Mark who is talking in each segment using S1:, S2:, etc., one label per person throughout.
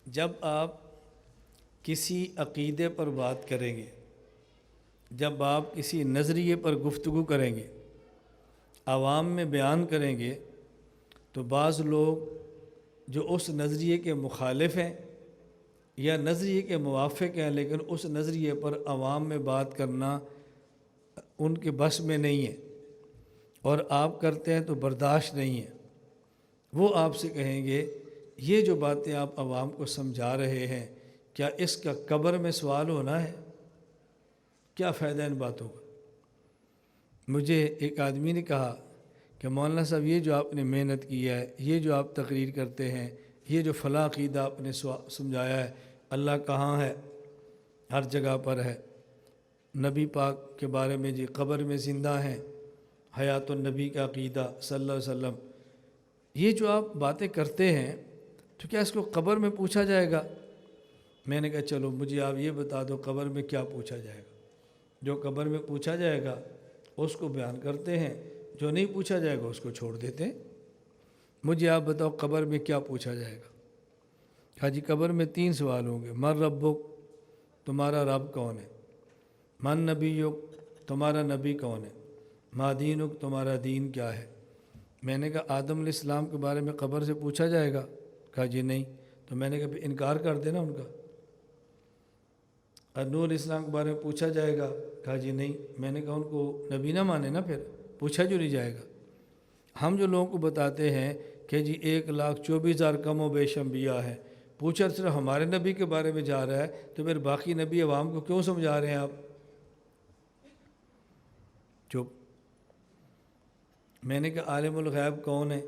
S1: جب آپ کسی عقیدے پر بات کریں گے، جب آپ کسی نظریے پر گفتگو کریں گے، عوام میں بیان کریں گے، تو بعض لوگ جو اس نظریے کے مخالف ہیں یا نظریے کے موافق ہیں، لیکن اس نظریے پر عوام میں بات کرنا ان کے بس میں نہیں ہے اور آپ کرتے ہیں تو برداشت نہیں ہے، وہ آپ سے کہیں گے یہ جو باتیں آپ عوام کو سمجھا رہے ہیں، کیا اس کا قبر میں سوال ہونا ہے؟ کیا فائدہ ان باتوں کا؟ مجھے ایک آدمی نے کہا کہ مولانا صاحب یہ جو آپ نے محنت کی ہے، یہ جو آپ تقریر کرتے ہیں، یہ جو فلاں عقیدہ آپ نے سمجھایا ہے، اللہ کہاں ہے؟ ہر جگہ پر ہے، نبی پاک کے بارے میں جی قبر میں زندہ ہیں، حیات النبی کا عقیدہ صلی اللہ علیہ وسلم، یہ جو آپ باتیں کرتے ہیں تو کیا اس کو قبر میں پوچھا جائے گا؟ میں نے کہا چلو مجھے آپ یہ بتا دو قبر میں کیا پوچھا جائے گا۔ جو قبر میں پوچھا جائے گا اس کو بیان کرتے ہیں، جو نہیں پوچھا جائے گا اس کو چھوڑ دیتے ہیں۔ مجھے آپ بتاؤ قبر میں کیا پوچھا جائے گا؟ کہا جی قبر میں 3 سوال ہوں گے۔ من ربک، تمہارا رب کون ہے؟ من نبیک، تمہارا نبی کون ہے؟ ما دینک، تمہارا دین کیا ہے؟ میں نے کہا آدم علیہ السلام کے بارے میں قبر سے پوچھا جائے گا؟ کہا جی نہیں۔ تو میں نے کہا انکار کر دینا ان کا۔ نوح علیہ السلام کے بارے میں پوچھا جائے گا؟ کہا جی نہیں۔ میں نے کہا ان کو نبی نہ مانے نا، پھر پوچھا جو نہیں جائے گا۔ ہم جو لوگوں کو بتاتے ہیں کہ جی 1,24,000 کم و بیش انبیاء ہیں، پوچھا صرف ہمارے نبی کے بارے میں جا رہا ہے، تو پھر باقی نبی عوام کو کیوں سمجھا رہے ہیں آپ؟ چپ۔ میں نے کہا عالم الغیب کون ہے؟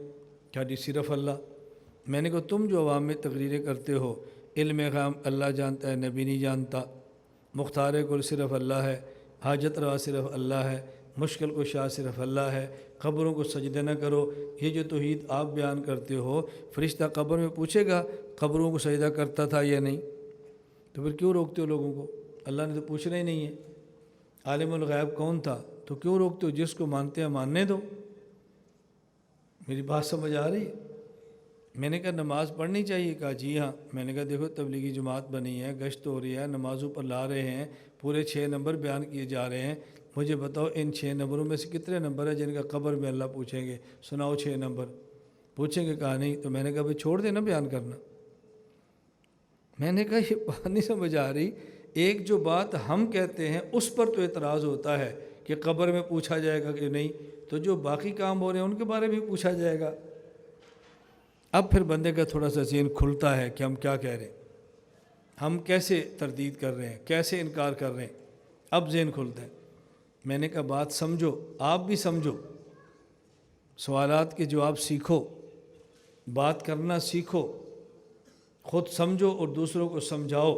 S1: کہا جی صرف اللہ۔ میں نے کہا تم جو عوام میں تقریریں کرتے ہو، علم غیب اللہ جانتا ہے، نبی نہیں جانتا، مختار کل صرف اللہ ہے، حاجت روا صرف اللہ ہے، مشکل کشا صرف اللہ ہے، قبروں کو سجدہ نہ کرو، یہ جو توحید آپ بیان کرتے ہو، فرشتہ قبر میں پوچھے گا قبروں کو سجدہ کرتا تھا یا نہیں؟ تو پھر کیوں روکتے ہو لوگوں کو؟ اللہ نے تو پوچھنا ہی نہیں ہے۔ عالم الغیب کون تھا تو کیوں روکتے ہو؟ جس کو مانتے ہیں ماننے دو۔ میری بات سمجھ آ رہی ہے؟ میں نے کہا نماز پڑھنی چاہیے؟ کہا جی ہاں۔ میں نے کہا دیکھو تبلیغی جماعت بنی ہے، گشت ہو رہی ہے، نمازوں پر لا رہے ہیں، پورے 6 نمبر بیان کیے جا رہے ہیں، مجھے بتاؤ ان 6 نمبروں میں سے کتنے نمبر ہیں جن کا قبر میں اللہ پوچھیں گے؟ سناؤ 6 نمبر پوچھیں گے؟ کہا نہیں۔ تو میں نے کہا بھائی چھوڑ دینا بیان کرنا۔ میں نے کہا یہ بات نہیں سمجھ آ رہی، ایک جو بات ہم کہتے ہیں اس پر تو اعتراض ہوتا ہے کہ قبر میں پوچھا جائے گا کہ نہیں، تو جو باقی کام ہو رہے ہیں ان کے بارے میں بھی پوچھا جائے گا۔ اب پھر بندے کا تھوڑا سا ذہن کھلتا ہے کہ ہم کیا کہہ رہے ہیں، ہم کیسے تردید کر رہے ہیں، کیسے انکار کر رہے ہیں، اب ذہن کھلتا ہے۔ میں نے کہا بات سمجھو، آپ بھی سمجھو، سوالات کے جواب سیکھو، بات کرنا سیکھو، خود سمجھو اور دوسروں کو سمجھاؤ۔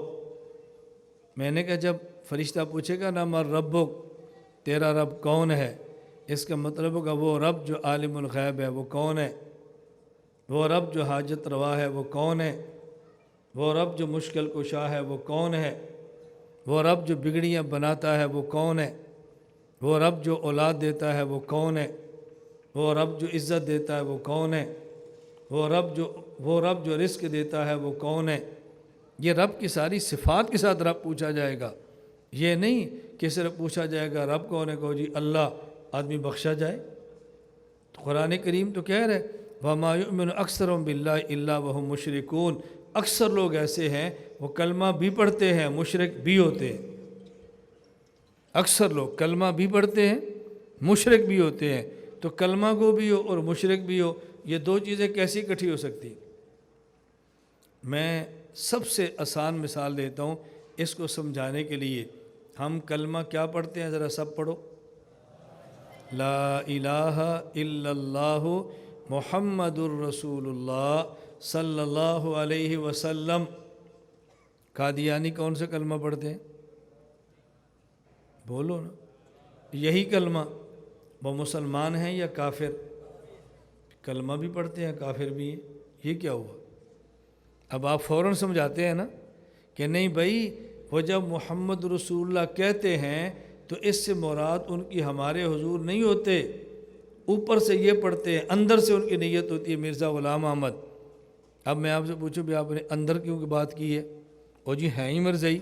S1: میں نے کہا جب فرشتہ پوچھے گا نا من ربک، تیرا رب کون ہے، اس کا مطلب ہوگا وہ رب جو عالم الغیب ہے وہ کون ہے، وہ رب جو حاجت روا ہے وہ کون ہے، وہ رب جو مشکل کشا ہے وہ کون ہے، وہ رب جو بگڑیاں بناتا ہے وہ کون ہے، وہ رب جو اولاد دیتا ہے وہ کون ہے، وہ رب جو عزت دیتا ہے وہ کون ہے، وہ رب جو رزق دیتا ہے وہ کون ہے۔ یہ رب کی ساری صفات کے ساتھ رب پوچھا جائے گا، یہ نہیں کہ صرف پوچھا جائے گا رب کون ہے، کہو جی اللہ، آدمی بخشا جائے۔ تو قرآن کریم تو کہہ رہے وَمَا يُؤْمِنُ أَكْثَرُهُم بِاللَّهِ إِلَّا وَهُم مُشْرِكُونَ، اکثر لوگ ایسے ہیں وہ کلمہ بھی پڑھتے ہیں مشرک بھی ہوتے ہیں۔ اکثر لوگ کلمہ بھی پڑھتے ہیں مشرک بھی ہوتے ہیں، تو کلمہ کو بھی ہو اور مشرک بھی ہو، یہ 2 چیزیں کیسی اکٹھی ہو سکتی؟ میں سب سے آسان مثال دیتا ہوں اس کو سمجھانے کے لیے۔ ہم کلمہ کیا پڑھتے ہیں؟ ذرا سب پڑھو، لا الہ الا اللہ محمد الرسول اللہ صلی اللہ علیہ وسلم۔ قادیانی کون سے کلمہ پڑھتے ہیں؟ بولو نا، یہی کلمہ۔ وہ مسلمان ہیں یا کافر؟ کلمہ بھی پڑھتے ہیں کافر بھی ہیں، یہ کیا ہوا؟ اب آپ فوراً سمجھاتے ہیں نا کہ نہیں بھائی، وہ جب محمد رسول اللہ کہتے ہیں تو اس سے مراد ان کی ہمارے حضور نہیں ہوتے، اوپر سے یہ پڑھتے ہیں، اندر سے ان کی نیت ہوتی ہے مرزا غلام احمد۔ اب میں آپ سے پوچھوں بھی آپ نے اندر کیوں کی بات کی ہے؟ اور جی ہیں ہی مرزئی،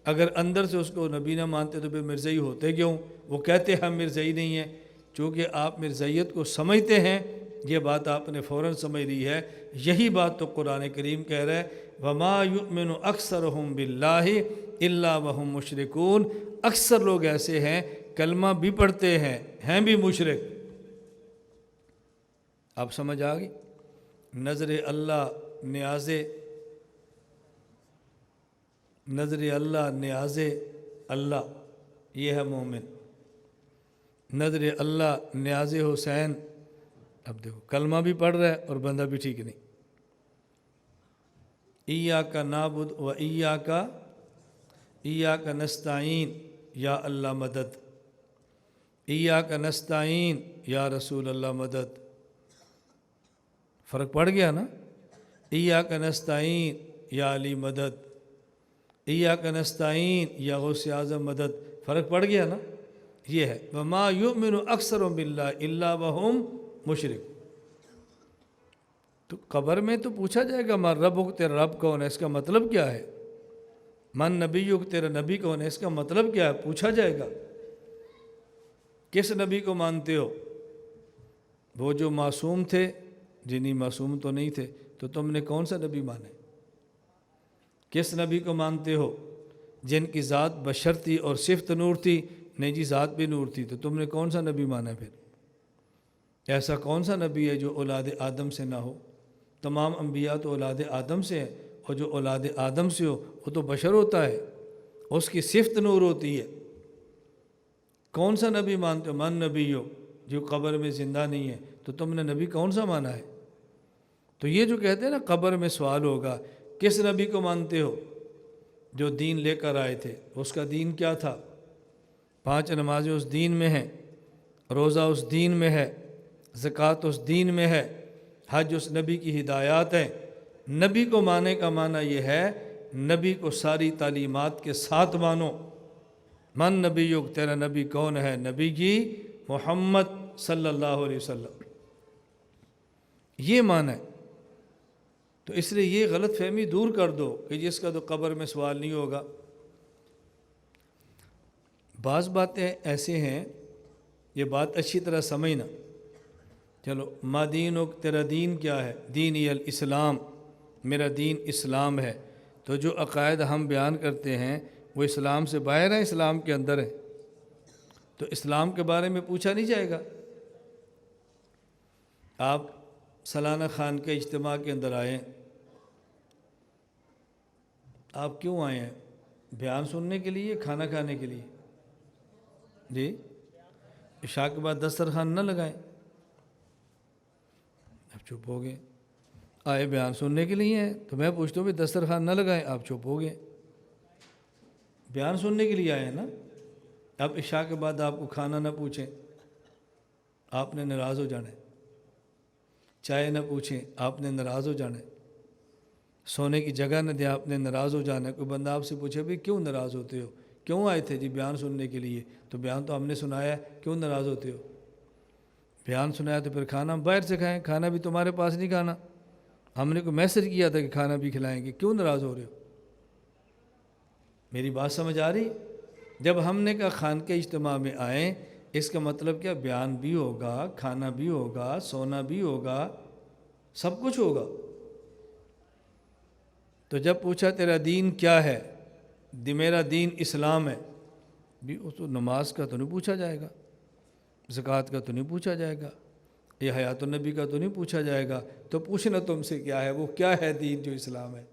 S1: اگر اندر سے اس کو نبی نہ مانتے تو پھر مرزئی ہوتے کیوں؟ وہ کہتے ہم مرزئی نہیں ہیں، چونکہ آپ مرزائیت کو سمجھتے ہیں، یہ بات آپ نے فوراً سمجھ لی ہے۔ یہی بات تو قرآن کریم کہہ رہا ہے وَمَا يُؤْمِنُ أَكْثَرُهُم بِاللَّهِ إِلَّا وَهُم مُشْرِكُونَ، اکثر لوگ ایسے ہیں کلمہ بھی پڑھتے ہیں بھی مشرک۔ آپ سمجھ آ گئی؟ نظر اللہ نیاز اللہ، یہ ہے مومن۔ نظر اللہ نیاز حسین، اب دیکھو کلمہ بھی پڑھ رہا ہے اور بندہ بھی ٹھیک نہیں۔ ایاک نعبد و ایاک نستعین، یا اللہ مدد، ایاک نستعین یا رسول اللہ مدد۔ فرق پڑ گیا نا؟ ایاک نستعین یا علی مدد، ایاک نستعین یا غوث اعظم مدد، فرق پڑ گیا نا؟ یہ ہے وما یؤمن اکثرهم باللہ الا وهم مشرک۔ تو قبر میں تو پوچھا جائے گا من ربک، تیرا رب کون ہے، اس کا مطلب کیا ہے؟ من نبیک، تیرا نبی کون ہے، اس کا مطلب کیا ہے؟ پوچھا جائے گا۔ کس نبی کو مانتے ہو؟ وہ جو معصوم تھے؟ جنہیں معصوم تو نہیں تھے، تو تم نے کون سا نبی مانے؟ کس نبی کو مانتے ہو؟ جن کی ذات بشر تھی اور صفت نور تھی؟ نہیں جی ذات بھی نور تھی، تو تم نے کون سا نبی مانا پھر؟ ایسا کون سا نبی ہے جو اولاد آدم سے نہ ہو؟ تمام انبیاء تو اولاد آدم سے ہیں، اور جو اولاد آدم سے ہو وہ تو بشر ہوتا ہے، اس کی صفت نور ہوتی ہے۔ کون سا نبی مانتے ہو؟ من نبی ہو، جو قبر میں زندہ نہیں ہے، تو تم نے نبی کون سا مانا ہے؟ تو یہ جو کہتے ہیں نا قبر میں سوال ہوگا، کس نبی کو مانتے ہو؟ جو دین لے کر آئے تھے، اس کا دین کیا تھا؟ 5 نمازیں اس دین میں ہیں، روزہ اس دین میں ہے، زکوٰۃ اس دین میں ہے، حج اس نبی کی ہدایات ہیں۔ نبی کو ماننے کا معنی یہ ہے نبی کو ساری تعلیمات کے ساتھ مانو۔ من نبیک، تیرا نبی کون ہے؟ نبی جی محمد صلی اللہ علیہ وسلم، یہ معنی ہے۔ تو اس لیے یہ غلط فہمی دور کر دو کہ جس کا تو قبر میں سوال نہیں ہوگا۔ بعض باتیں ایسے ہیں، یہ بات اچھی طرح سمجھنا۔ چلو ما دینک، تیرا دین کیا ہے؟ دینی الاسلام، میرا دین اسلام ہے۔ تو جو عقائد ہم بیان کرتے ہیں وہ اسلام سے باہر ہیں، اسلام کے اندر ہیں، تو اسلام کے بارے میں پوچھا نہیں جائے گا۔ آپ سالانہ خان کے اجتماع کے اندر آئے، آپ کیوں آئے ہیں؟ بیان سننے کے لیے، کھانا کھانے کے لیے؟ جی عشاء کے بعد دسترخوان نہ لگائیں۔ اب چپ ہو گئے، آئے بیان سننے کے لیے ہیں، تو میں پوچھتا ہوں بھی دسترخوان نہ لگائیں، آپ چپ ہو گئے۔ بیان سننے کے لیے آئے ہیں نا؟ اب عشاء کے بعد آپ کو کھانا نہ پوچھیں، آپ نے ناراض ہو جانا ہے۔ چائے نہ پوچھیں، آپ نے ناراض ہو جانا ہے۔ سونے کی جگہ نہ دیں، آپ نے ناراض ہو جانا ہے۔ کوئی بندہ آپ سے پوچھے بھی کیوں ناراض ہوتے ہو؟ کیوں آئے تھے؟ جی بیان سننے کے لیے۔ تو بیان تو ہم نے سنایا ہے، کیوں ناراض ہوتے ہو؟ بیان سنایا تو پھر کھانا باہر سے کھائیں، کھانا بھی تمہارے پاس نہیں کھانا، ہم نے کوئی میسج کیا تھا کہ کھانا بھی کھلائیں گے، کیوں ناراض ہو رہے ہو؟ میری بات سمجھ آ رہی؟ جب ہم نے کہا خان کے اجتماع میں آئیں، اس کا مطلب کیا؟ بیان بھی ہوگا، کھانا بھی ہوگا، سونا بھی ہوگا، سب کچھ ہوگا۔ تو جب پوچھا تیرا دین کیا ہے؟ میرا دین اسلام ہے، بھی اس تو نماز کا تو نہیں پوچھا جائے گا، زکوٰۃ کا تو نہیں پوچھا جائے گا، یہ حیات النبی کا تو نہیں پوچھا جائے گا۔ تو پوچھنا تم سے کیا ہے؟ وہ کیا ہے دین جو اسلام ہے؟